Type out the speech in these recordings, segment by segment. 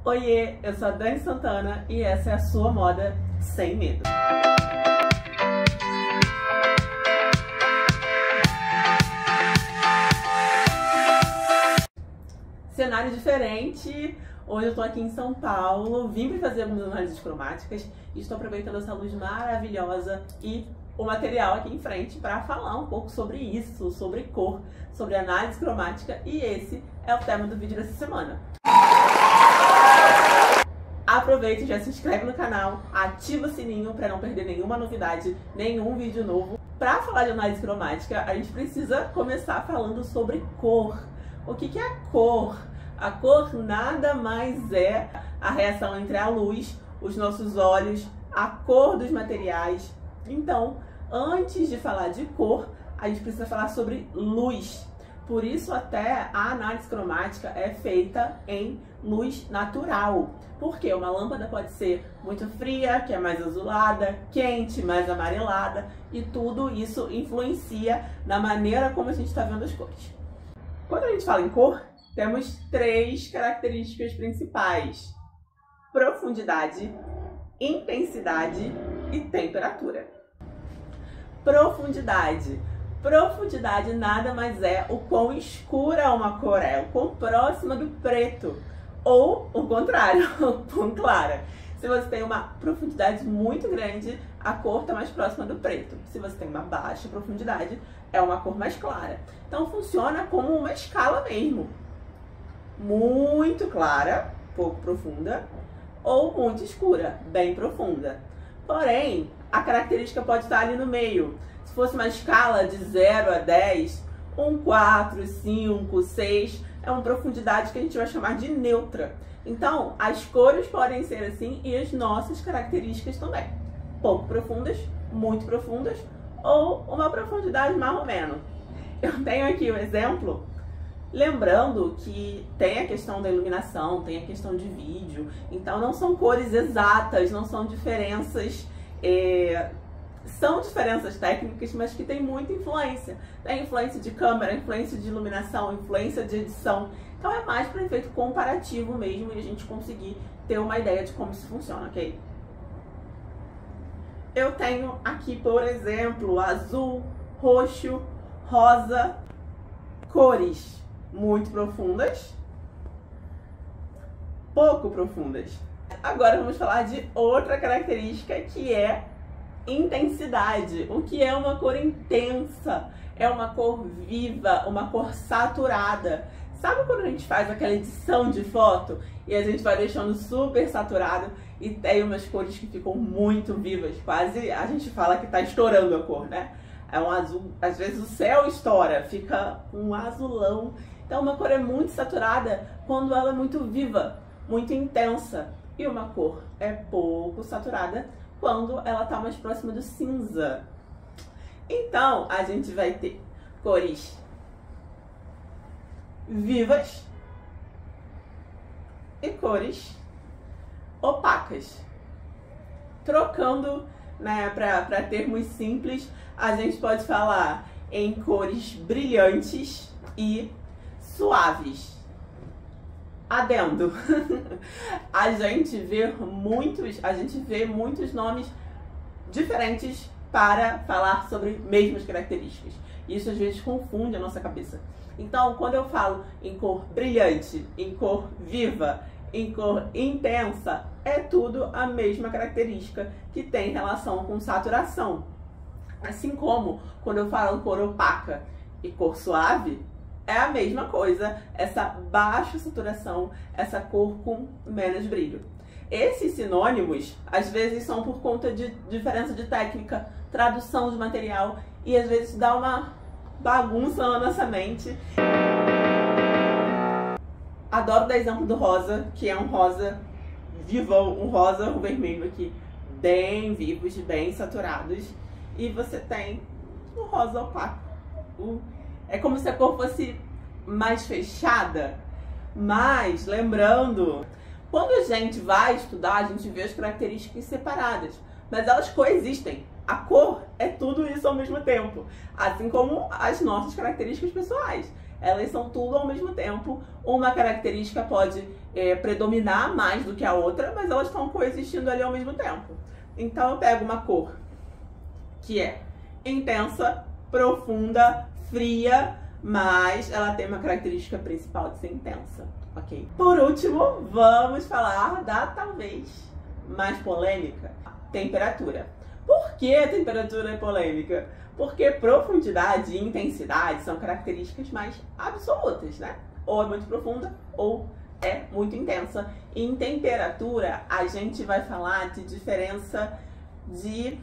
Oiê, eu sou a Dani Santana e essa é a sua moda sem medo. Cenário diferente. Hoje eu tô aqui em São Paulo, vim para fazer algumas análises cromáticas e estou aproveitando essa luz maravilhosa e o material aqui em frente para falar um pouco sobre isso, sobre cor, sobre análise cromática, e esse é o tema do vídeo dessa semana. Aproveita e já se inscreve no canal, ativa o sininho para não perder nenhuma novidade, nenhum vídeo novo. Para falar de análise cromática, a gente precisa começar falando sobre cor. O que é a cor? A cor nada mais é a reação entre a luz, os nossos olhos, a cor dos materiais. Então, antes de falar de cor, a gente precisa falar sobre luz. Por isso até a análise cromática é feita em luz natural. Porque uma lâmpada pode ser muito fria, que é mais azulada, quente, mais amarelada, e tudo isso influencia na maneira como a gente está vendo as cores. Quando a gente fala em cor, temos três características principais: profundidade, intensidade e temperatura. Profundidade. Profundidade nada mais é o quão escura uma cor é, o quão próxima do preto. Ou o contrário, o quão clara. Se você tem uma profundidade muito grande, a cor está mais próxima do preto. Se você tem uma baixa profundidade, é uma cor mais clara. Então funciona como uma escala mesmo. Muito clara, pouco profunda, ou muito escura, bem profunda. Porém, a característica pode estar ali no meio. Se fosse uma escala de 0 a 10, 4, 5, 6, é uma profundidade que a gente vai chamar de neutra. Então, as cores podem ser assim e as nossas características também. Pouco profundas, muito profundas, ou uma profundidade mais ou menos. Eu tenho aqui um exemplo, lembrando que tem a questão da iluminação, tem a questão de vídeo, então não são cores exatas, não são diferenças, são diferenças técnicas, mas que tem muita influência. Tem influência de câmera, influência de iluminação, influência de edição. Então é mais para efeito comparativo mesmo e a gente conseguir ter uma ideia de como isso funciona, ok? Eu tenho aqui, por exemplo, azul, roxo, rosa, cores muito profundas, pouco profundas. Agora vamos falar de outra característica, que é intensidade. O que é uma cor intensa? É uma cor viva, uma cor saturada. Sabe quando a gente faz aquela edição de foto e a gente vai deixando super saturado e tem umas cores que ficam muito vivas, quase a gente fala que tá estourando a cor, né? É um azul, às vezes o céu estoura, fica um azulão. Então uma cor é muito saturada quando ela é muito viva, muito intensa. E uma cor é pouco saturada quando ela está mais próxima do cinza. Então, a gente vai ter cores vivas e cores opacas. Trocando, né, para termos simples, a gente pode falar em cores brilhantes e suaves. Adendo. A gente vê muitos nomes diferentes para falar sobre mesmas características. Isso às vezes confunde a nossa cabeça. Então, quando eu falo em cor brilhante, em cor viva, em cor intensa, é tudo a mesma característica que tem relação com saturação. Assim como quando eu falo cor opaca e cor suave, é a mesma coisa, essa baixa saturação, essa cor com menos brilho. Esses sinônimos, às vezes, são por conta de diferença de técnica, tradução de material, e às vezes dá uma bagunça na nossa mente. Adoro dar exemplo do rosa, que é um rosa vivão, um rosa, um vermelho aqui, bem vivos, bem saturados. E você tem o rosa opaco. É como se a cor fosse mais fechada. Mas, lembrando, quando a gente vai estudar, a gente vê as características separadas. Mas elas coexistem. A cor é tudo isso ao mesmo tempo. Assim como as nossas características pessoais. Elas são tudo ao mesmo tempo. Uma característica pode predominar mais do que a outra, mas elas estão coexistindo ali ao mesmo tempo. Então eu pego uma cor que é intensa, profunda, fria, mas ela tem uma característica principal de ser intensa, ok? Por último, vamos falar da talvez mais polêmica, temperatura. Por que a temperatura é polêmica? Porque profundidade e intensidade são características mais absolutas, né? Ou é muito profunda ou é muito intensa. E em temperatura, a gente vai falar de diferença de...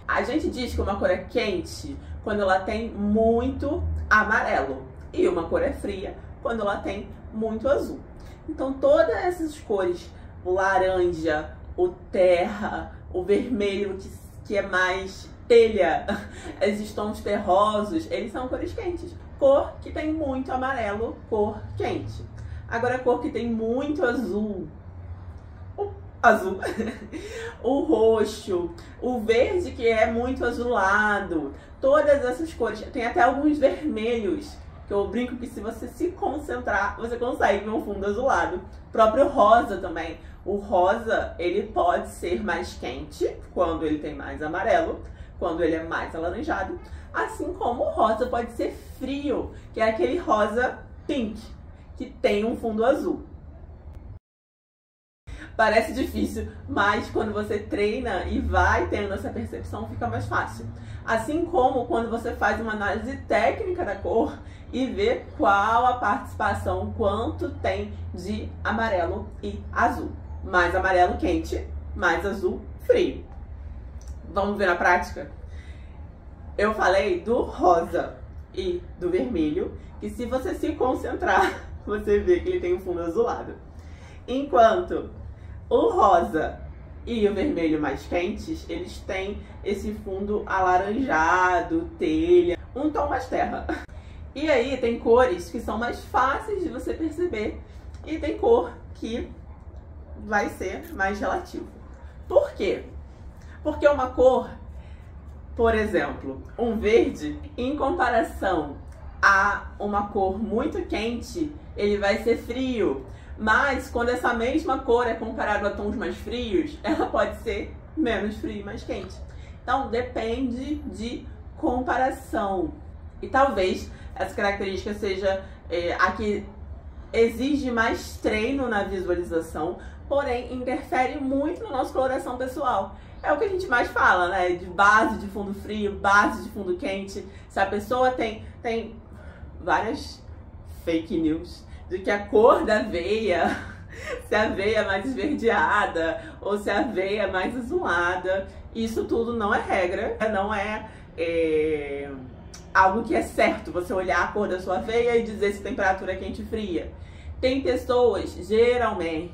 A gente diz que uma cor é quente quando ela tem muito amarelo e uma cor é fria quando ela tem muito azul. Então todas essas cores, o laranja, o terra, o vermelho que é mais telha, esses tons terrosos, eles são cores quentes. Cor que tem muito amarelo, cor quente. Agora a cor que tem muito azul, o roxo, o verde que é muito azulado, todas essas cores, tem até alguns vermelhos, que eu brinco que se você se concentrar, você consegue ver um fundo azulado. O próprio rosa também. O rosa, ele pode ser mais quente, quando ele tem mais amarelo, quando ele é mais alaranjado, assim como o rosa pode ser frio, que é aquele rosa pink, que tem um fundo azul. Parece difícil, mas quando você treina e vai tendo essa percepção, fica mais fácil. Assim como quando você faz uma análise técnica da cor e vê qual a participação, quanto tem de amarelo e azul. Mais amarelo quente, mais azul frio. Vamos ver na prática? Eu falei do rosa e do vermelho, que se você se concentrar, você vê que ele tem um fundo azulado. Enquanto o rosa e o vermelho mais quentes, eles têm esse fundo alaranjado, telha, um tom mais terra. E aí tem cores que são mais fáceis de você perceber e tem cor que vai ser mais relativo. Por quê? Porque uma cor, por exemplo, um verde, em comparação a uma cor muito quente, ele vai ser frio. Mas quando essa mesma cor é comparada a tons mais frios, ela pode ser menos fria e mais quente. Então depende de comparação. E talvez essa característica seja a que exige mais treino na visualização, porém interfere muito na nossa coloração pessoal. É o que a gente mais fala, né? De base de fundo frio, base de fundo quente. Se a pessoa tem várias fake news de que a cor da veia, se a veia é mais esverdeada ou se a veia é mais azulada, isso tudo não é regra, não é algo que é certo, você olhar a cor da sua veia e dizer se a temperatura é quente ou fria. Tem pessoas, geralmente,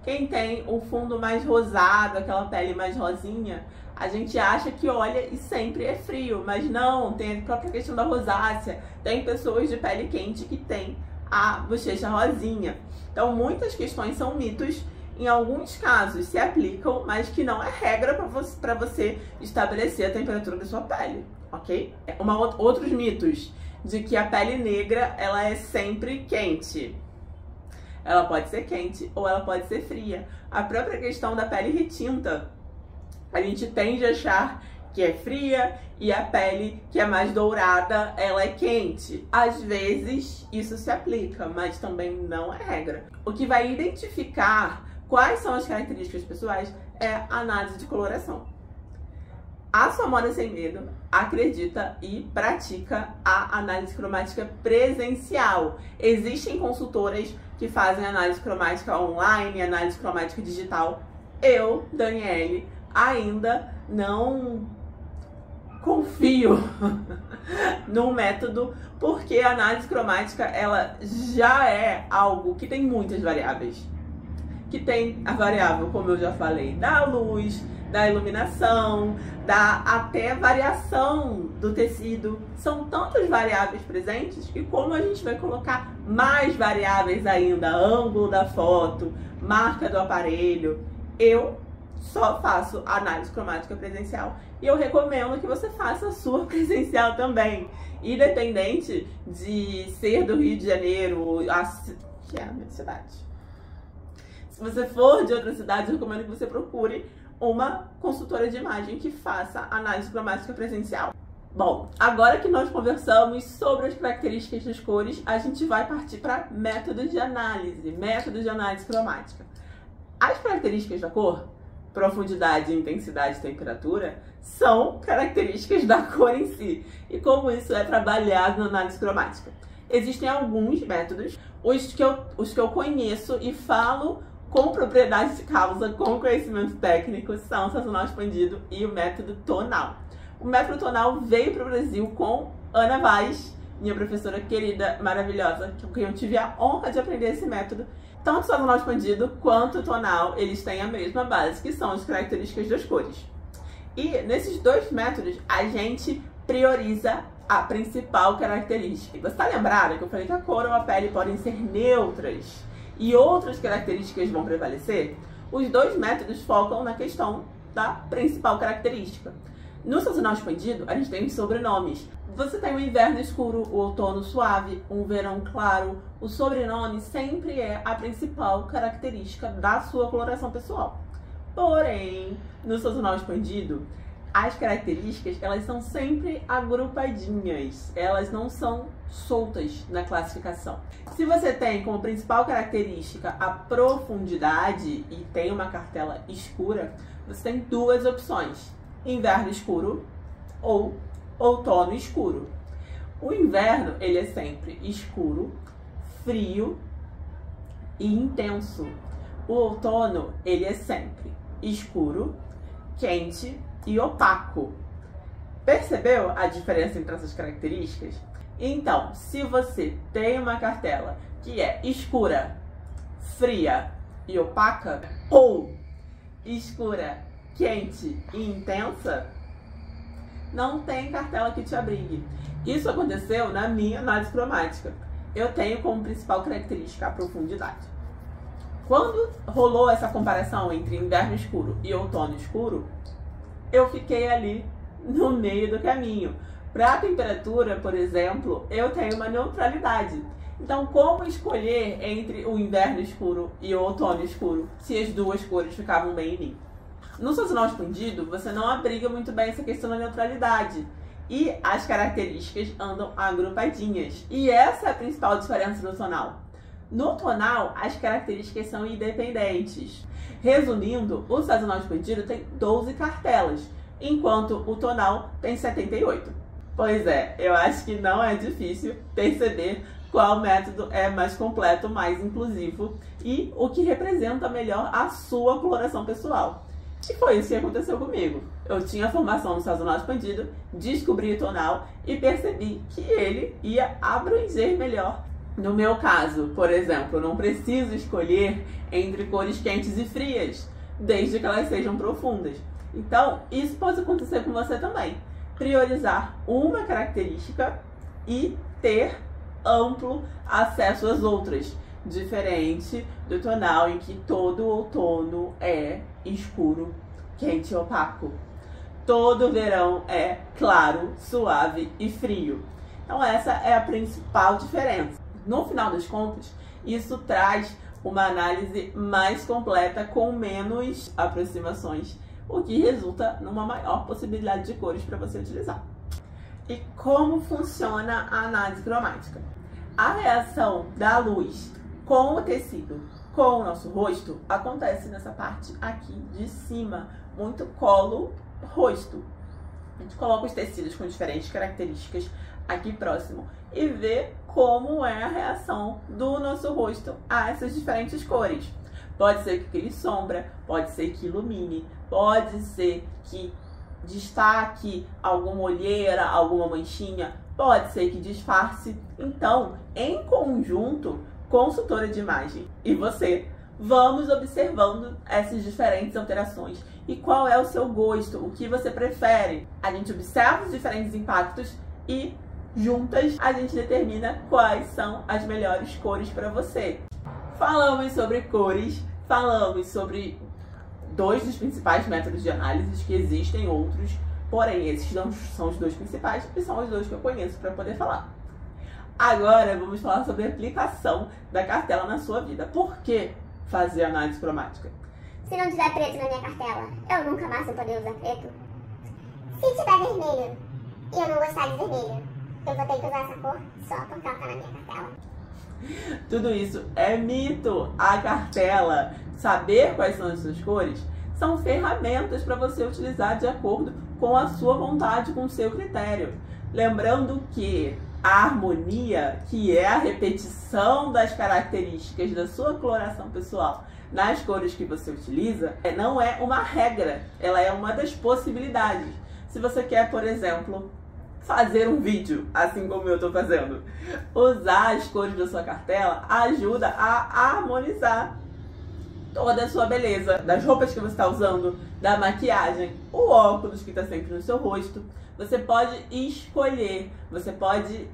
quem tem um fundo mais rosado, aquela pele mais rosinha, a gente acha que olha e sempre é frio, mas não, tem a própria questão da rosácea. Tem pessoas de pele quente que tem a bochecha rosinha. Então muitas questões são mitos, em alguns casos se aplicam, mas que não é regra para você estabelecer a temperatura da sua pele, ok? Outros mitos, de que a pele negra ela é sempre quente. Ela pode ser quente ou ela pode ser fria. A própria questão da pele retinta, a gente tende a achar que é fria e a pele que é mais dourada, ela é quente. Às vezes isso se aplica, mas também não é regra. O que vai identificar quais são as características pessoais é a análise de coloração. A Sua Moda Sem Medo acredita e pratica a análise cromática presencial. Existem consultoras que fazem análise cromática online, análise cromática digital. Eu, Daniele, ainda não confio no método, porque a análise cromática ela já é algo que tem muitas variáveis. Que tem a variável, como eu já falei, da luz, da iluminação, da até variação do tecido. São tantas variáveis presentes e como a gente vai colocar mais variáveis ainda, ângulo da foto, marca do aparelho, eu só faço análise cromática presencial e eu recomendo que você faça a sua presencial também. Independente de ser do Rio de Janeiro, que é a minha cidade. Se você for de outra cidade, eu recomendo que você procure uma consultora de imagem que faça análise cromática presencial. Bom, agora que nós conversamos sobre as características das cores, a gente vai partir para métodos de análise cromática. As características da cor, profundidade, intensidade e temperatura, são características da cor em si. E como isso é trabalhado na análise cromática? Existem alguns métodos, os que eu conheço e falo com propriedade de causa, com conhecimento técnico, são o sazonal expandido e o método tonal. O método tonal veio para o Brasil com Ana Vaz, minha professora querida, maravilhosa, com quem eu tive a honra de aprender esse método. Tanto o sazonal expandido quanto o tonal, eles têm a mesma base, que são as características das cores. E nesses dois métodos, a gente prioriza a principal característica. Você está lembrada que eu falei que a cor ou a pele podem ser neutras e outras características vão prevalecer? Os dois métodos focam na questão da principal característica. No sazonal expandido, a gente tem os sobrenomes. Você tem o inverno escuro, o outono suave, um verão claro. O sobrenome sempre é a principal característica da sua coloração pessoal. Porém, no sazonal expandido, as características, elas são sempre agrupadinhas. Elas não são soltas na classificação. Se você tem como principal característica a profundidade e tem uma cartela escura, você tem duas opções: inverno escuro ou outono escuro. O inverno, ele é sempre escuro, frio e intenso. O outono, ele é sempre escuro, quente e opaco. Percebeu a diferença entre essas características? Então, se você tem uma cartela que é escura, fria e opaca, ou escura, quente e intensa, não tem cartela que te abrigue. Isso aconteceu na minha análise cromática. Eu tenho como principal característica a profundidade. Quando rolou essa comparação entre inverno escuro e outono escuro, eu fiquei ali no meio do caminho. Para a temperatura, por exemplo, eu tenho uma neutralidade. Então, como escolher entre o inverno escuro e o outono escuro se as duas cores ficavam bem em mim? No sazonal expandido, você não abriga muito bem essa questão da neutralidade. E as características andam agrupadinhas. E essa é a principal diferença do tonal. No tonal, as características são independentes. Resumindo, o sazonal expandido tem 12 cartelas, enquanto o tonal tem 78. Pois é, eu acho que não é difícil perceber qual método é mais completo, mais inclusivo e o que representa melhor a sua coloração pessoal. E foi isso que aconteceu comigo. Eu tinha formação no sazonal expandido, descobri o tonal e percebi que ele ia abranger melhor. No meu caso, por exemplo, eu não preciso escolher entre cores quentes e frias, desde que elas sejam profundas. Então, isso pode acontecer com você também. Priorizar uma característica e ter amplo acesso às outras, diferente do tonal em que todo outono é escuro, quente e opaco. Todo verão é claro, suave e frio. Então essa é a principal diferença. No final das contas, isso traz uma análise mais completa com menos aproximações, o que resulta numa maior possibilidade de cores para você utilizar. E como funciona a análise cromática? A reação da luz com o tecido, com o nosso rosto, acontece nessa parte aqui de cima, muito colo-rosto. A gente coloca os tecidos com diferentes características aqui próximo e vê como é a reação do nosso rosto a essas diferentes cores. Pode ser que crie sombra, pode ser que ilumine, pode ser que destaque alguma olheira, alguma manchinha, pode ser que disfarce. Então, em conjunto, consultora de imagem e você, vamos observando essas diferentes alterações e qual é o seu gosto, o que você prefere. A gente observa os diferentes impactos e juntas a gente determina quais são as melhores cores para você. Falamos sobre cores, falamos sobre dois dos principais métodos de análise, que existem outros, porém esses não são os dois principais e são os dois que eu conheço para poder falar. Agora vamos falar sobre a aplicação da cartela na sua vida. Por que fazer análise cromática? Se não tiver preto na minha cartela, eu nunca mais vou poder usar preto. Se tiver vermelho e eu não gostar de vermelho, eu vou ter que usar essa cor só porque ela tá na minha cartela. Tudo isso é mito. A cartela, saber quais são as suas cores, são ferramentas para você utilizar de acordo com a sua vontade, com o seu critério. Lembrando que a harmonia, que é a repetição das características da sua coloração pessoal nas cores que você utiliza, não é uma regra, ela é uma das possibilidades. Se você quer, por exemplo, fazer um vídeo, assim como eu estou fazendo, usar as cores da sua cartela ajuda a harmonizar toda a sua beleza, das roupas que você está usando, da maquiagem, o óculos que está sempre no seu rosto. Você pode escolher, você pode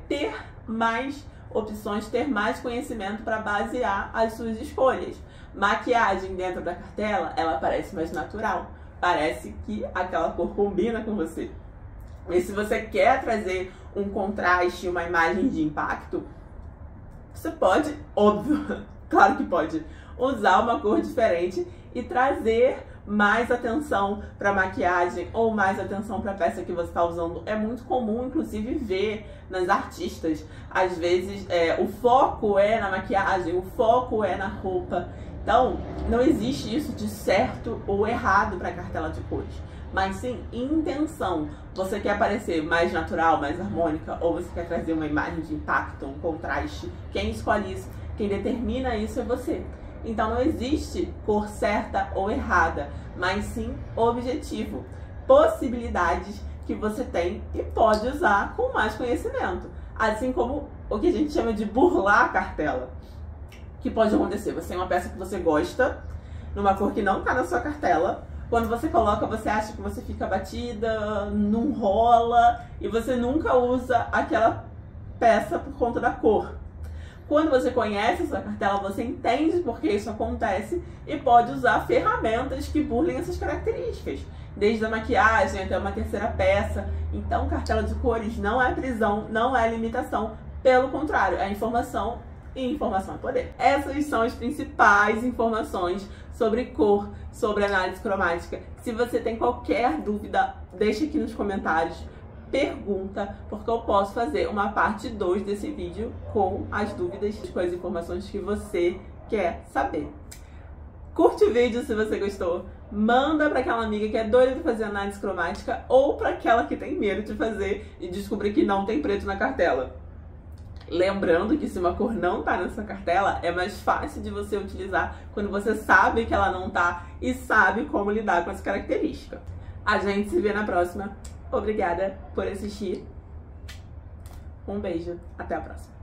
ter mais opções, ter mais conhecimento para basear as suas escolhas. Maquiagem dentro da cartela, ela parece mais natural, parece que aquela cor combina com você. E se você quer trazer um contraste, uma imagem de impacto, você pode, óbvio, claro que pode, usar uma cor diferente e trazer mais atenção para a maquiagem ou mais atenção para a peça que você está usando. É muito comum, inclusive, ver nas artistas. Às vezes, o foco é na maquiagem, o foco é na roupa. Então, não existe isso de certo ou errado para a cartela de cores, mas sim intenção. Você quer parecer mais natural, mais harmônica, ou você quer trazer uma imagem de impacto, um contraste? Quem escolhe isso, quem determina isso é você. Então não existe cor certa ou errada, mas sim objetivo, possibilidades que você tem e pode usar com mais conhecimento. Assim como o que a gente chama de burlar a cartela, que pode acontecer. Você tem uma peça que você gosta, numa cor que não está na sua cartela. Quando você coloca, você acha que você fica batida, não rola, e você nunca usa aquela peça por conta da cor. Quando você conhece essa cartela, você entende por que isso acontece e pode usar ferramentas que burlem essas características, desde a maquiagem até uma terceira peça. Então, cartela de cores não é prisão, não é limitação, pelo contrário, é informação, e informação é poder. Essas são as principais informações sobre cor, sobre análise cromática. Se você tem qualquer dúvida, deixa aqui nos comentários. Pergunta, porque eu posso fazer uma parte 2 desse vídeo com as dúvidas, com as informações que você quer saber. Curte o vídeo se você gostou, manda para aquela amiga que é doida de fazer análise cromática ou para aquela que tem medo de fazer e descobrir que não tem preto na cartela. Lembrando que se uma cor não tá na sua cartela, é mais fácil de você utilizar quando você sabe que ela não tá e sabe como lidar com essa característica. A gente se vê na próxima. Obrigada por assistir. Um beijo. Até a próxima.